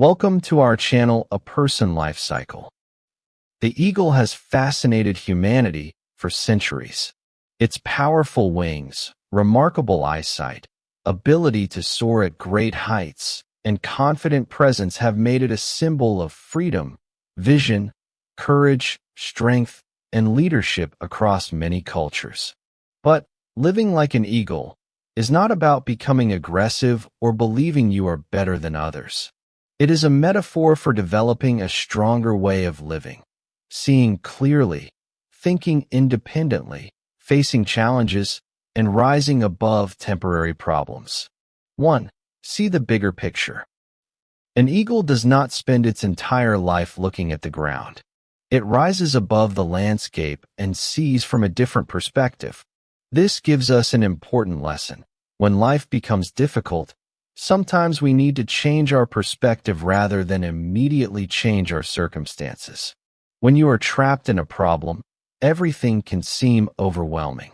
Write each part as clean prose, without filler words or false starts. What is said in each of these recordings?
Welcome to our channel, A Person Life Cycle. The eagle has fascinated humanity for centuries. Its powerful wings, remarkable eyesight, ability to soar at great heights, and confident presence have made it a symbol of freedom, vision, courage, strength, and leadership across many cultures. But living like an eagle is not about becoming aggressive or believing you are better than others. It is a metaphor for developing a stronger way of living, seeing clearly, thinking independently, facing challenges, and rising above temporary problems. 1. See the bigger picture. An eagle does not spend its entire life looking at the ground. It rises above the landscape and sees from a different perspective. This gives us an important lesson. When life becomes difficult, sometimes we need to change our perspective rather than immediately change our circumstances. When you are trapped in a problem, everything can seem overwhelming.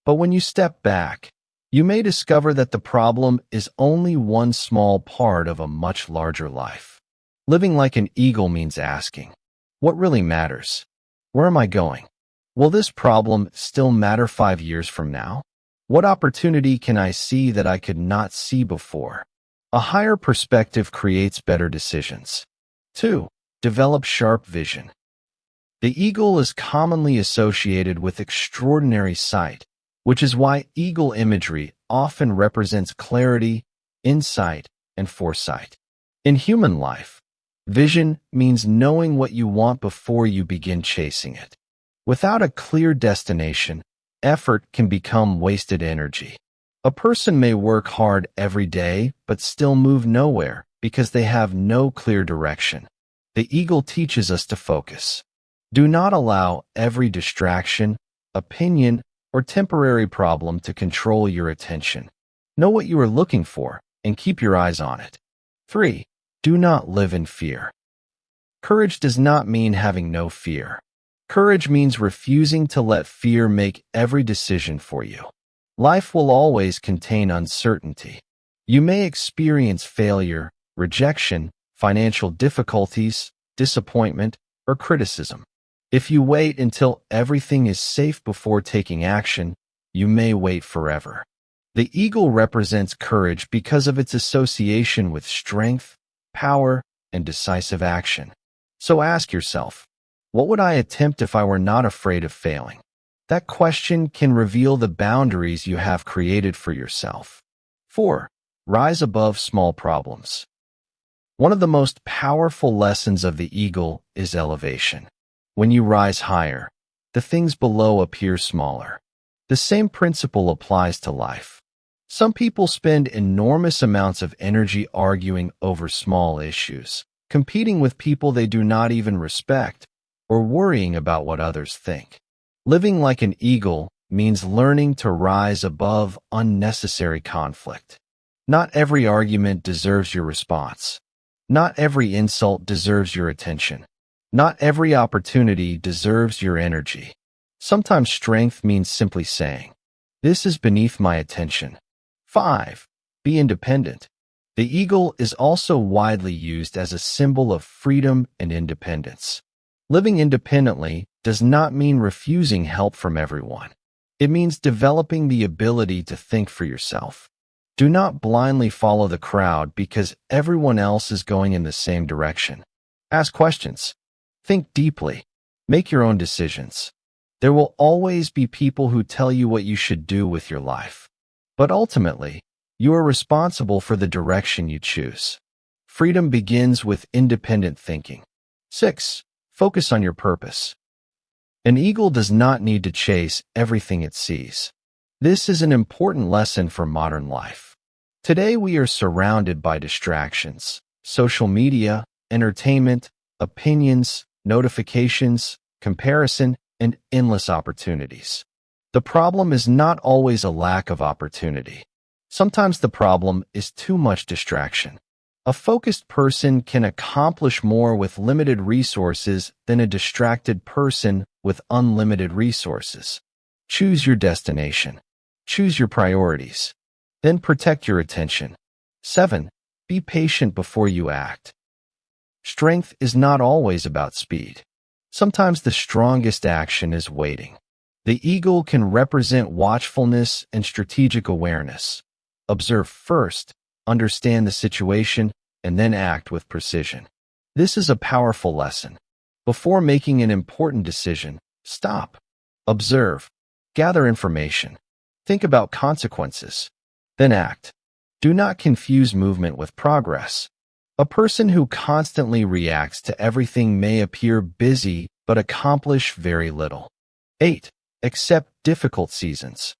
But when you step back, you may discover that the problem is only one small part of a much larger life. Living like an eagle means asking, what really matters? Where am I going? Will this problem still matter 5 years from now? What opportunity can I see that I could not see before? A higher perspective creates better decisions. 2. Develop sharp vision. The eagle is commonly associated with extraordinary sight, which is why eagle imagery often represents clarity, insight, and foresight. In human life, vision means knowing what you want before you begin chasing it. Without a clear destination, effort can become wasted energy. A person may work hard every day but still move nowhere because they have no clear direction. The eagle teaches us to focus. Do not allow every distraction, opinion, or temporary problem to control your attention. Know what you are looking for and keep your eyes on it. 3. Do not live in fear. Courage does not mean having no fear. Courage means refusing to let fear make every decision for you. Life will always contain uncertainty. You may experience failure, rejection, financial difficulties, disappointment, or criticism. If you wait until everything is safe before taking action, you may wait forever. The eagle represents courage because of its association with strength, power, and decisive action. So ask yourself, what would I attempt if I were not afraid of failing? That question can reveal the boundaries you have created for yourself. 4. Rise above small problems. One of the most powerful lessons of the eagle is elevation. When you rise higher, the things below appear smaller. The same principle applies to life. Some people spend enormous amounts of energy arguing over small issues, competing with people they do not even respect, or worrying about what others think. Living like an eagle means learning to rise above unnecessary conflict. Not every argument deserves your response. Not every insult deserves your attention. Not every opportunity deserves your energy. Sometimes strength means simply saying, "This is beneath my attention." 5. Be independent. The eagle is also widely used as a symbol of freedom and independence. Living independently does not mean refusing help from everyone. It means developing the ability to think for yourself. Do not blindly follow the crowd because everyone else is going in the same direction. Ask questions. Think deeply. Make your own decisions. There will always be people who tell you what you should do with your life. But ultimately, you are responsible for the direction you choose. Freedom begins with independent thinking. 6. Focus on your purpose. An eagle does not need to chase everything it sees. This is an important lesson for modern life. Today we are surrounded by distractions, social media, entertainment, opinions, notifications, comparison, and endless opportunities. The problem is not always a lack of opportunity. Sometimes the problem is too much distraction. A focused person can accomplish more with limited resources than a distracted person with unlimited resources. Choose your destination. Choose your priorities. Then protect your attention. 7. Be patient before you act. Strength is not always about speed. Sometimes the strongest action is waiting. The eagle can represent watchfulness and strategic awareness. Observe first, understand the situation, and then act with precision. This is a powerful lesson. Before making an important decision, stop. Observe. Gather information. Think about consequences. Then act. Do not confuse movement with progress. A person who constantly reacts to everything may appear busy but accomplish very little. 8. Accept difficult seasons.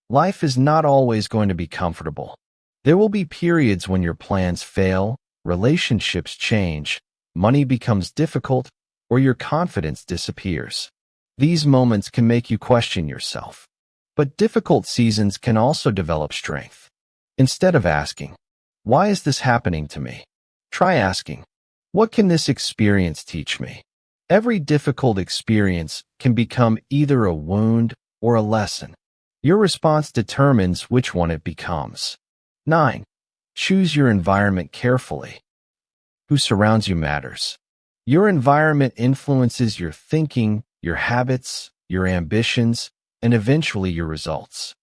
Life is not always going to be comfortable. There will be periods when your plans fail, relationships change, money becomes difficult, or your confidence disappears. These moments can make you question yourself. But difficult seasons can also develop strength. Instead of asking, "Why is this happening to me?" try asking, "What can this experience teach me?" Every difficult experience can become either a wound or a lesson. Your response determines which one it becomes. 9. Choose your environment carefully. Who surrounds you matters. Your environment influences your thinking, your habits, your ambitions, and eventually your results.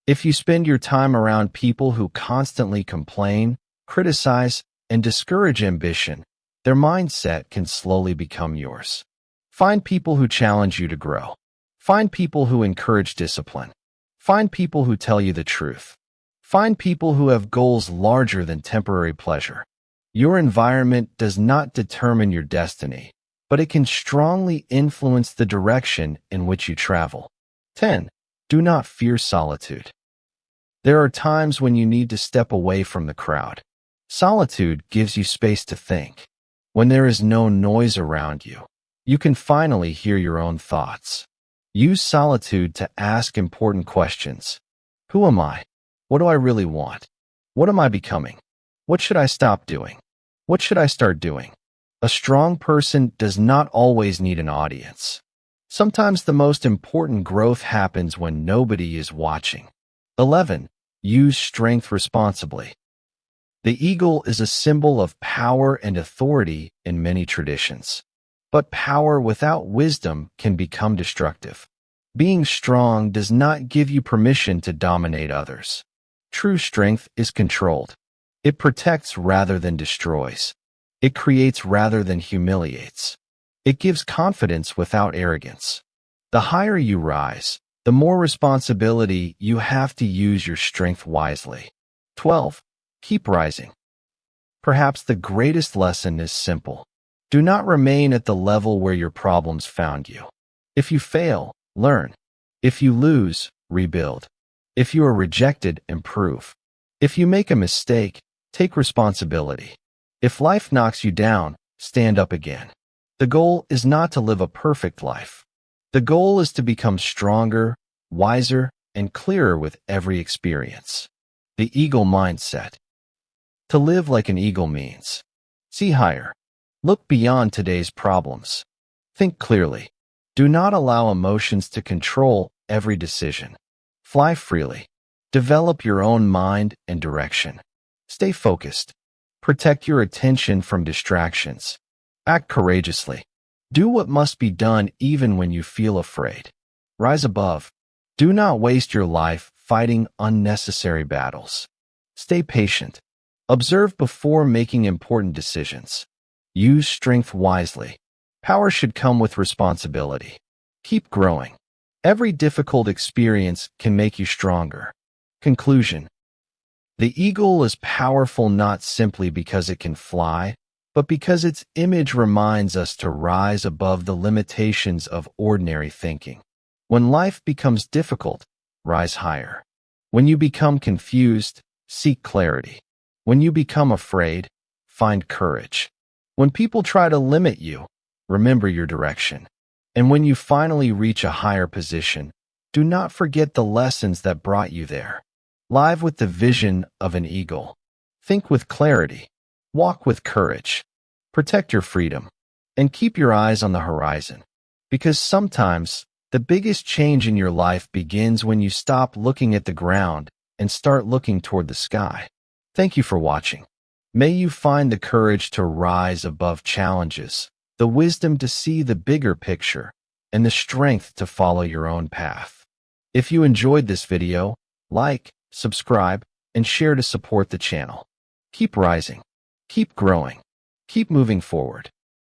If you spend your time around people who constantly complain, criticize, and discourage ambition, their mindset can slowly become yours. Find people who challenge you to grow. Find people who encourage discipline. Find people who tell you the truth. Find people who have goals larger than temporary pleasure. Your environment does not determine your destiny, but it can strongly influence the direction in which you travel. 10. Do not fear solitude. There are times when you need to step away from the crowd. Solitude gives you space to think. When there is no noise around you, you can finally hear your own thoughts. Use solitude to ask important questions. Who am I? What do I really want? What am I becoming? What should I stop doing? What should I start doing? A strong person does not always need an audience. Sometimes the most important growth happens when nobody is watching. 11. Use strength responsibly. The eagle is a symbol of power and authority in many traditions. But power without wisdom can become destructive. Being strong does not give you permission to dominate others. True strength is controlled. It protects rather than destroys. It creates rather than humiliates. It gives confidence without arrogance. The higher you rise, the more responsibility you have to use your strength wisely. 12. Keep rising. Perhaps the greatest lesson is simple. Do not remain at the level where your problems found you. If you fail, learn. If you lose, rebuild. If you are rejected, improve. If you make a mistake, take responsibility. If life knocks you down, stand up again. The goal is not to live a perfect life. The goal is to become stronger, wiser, and clearer with every experience. The eagle mindset. To live like an eagle means see higher. Look beyond today's problems. Think clearly. Do not allow emotions to control every decision. Fly freely. Develop your own mind and direction. Stay focused. Protect your attention from distractions. Act courageously. Do what must be done even when you feel afraid. Rise above. Do not waste your life fighting unnecessary battles. Stay patient. Observe before making important decisions. Use strength wisely. Power should come with responsibility. Keep growing. Every difficult experience can make you stronger. Conclusion. The eagle is powerful not simply because it can fly, but because its image reminds us to rise above the limitations of ordinary thinking. When life becomes difficult, rise higher. When you become confused, seek clarity. When you become afraid, find courage. When people try to limit you, remember your direction. And when you finally reach a higher position, do not forget the lessons that brought you there. Live with the vision of an eagle. Think with clarity. Walk with courage. Protect your freedom. And keep your eyes on the horizon. Because sometimes, the biggest change in your life begins when you stop looking at the ground and start looking toward the sky. Thank you for watching. May you find the courage to rise above challenges, the wisdom to see the bigger picture, and the strength to follow your own path. If you enjoyed this video, like, subscribe, and share to support the channel. Keep rising, keep growing, keep moving forward.